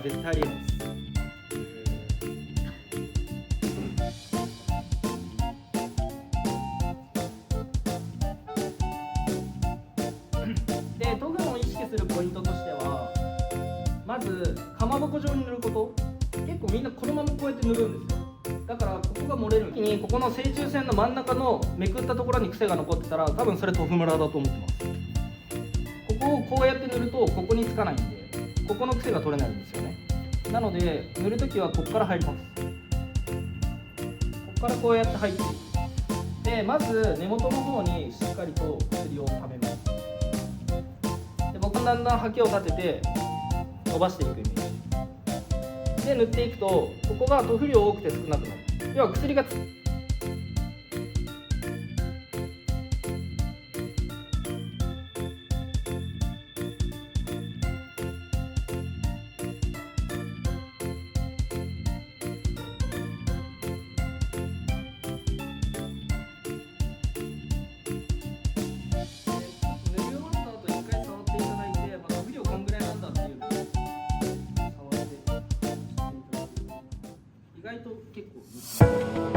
絶対ありえないです。で、塗布を意識するポイントとしては、まずかまぼこ状に塗ること。結構みんなこのままこうやって塗るんですよ。だからここが漏れる時に、ここの正中線の真ん中のめくったところに癖が残ってたら、多分それ塗布ムラだと思ってます。ここをこうやって塗るとここにつかないんで、ここの癖が取れないんですよね。なので塗るときはここから入ります。ここからこうやって入っていく。で、まず根元の方にしっかりと薬をためます。で、僕だんだんハケを立てて伸ばしていくイメージで塗っていくと、ここが塗布量多くて少なくなる。要は薬が意外と結構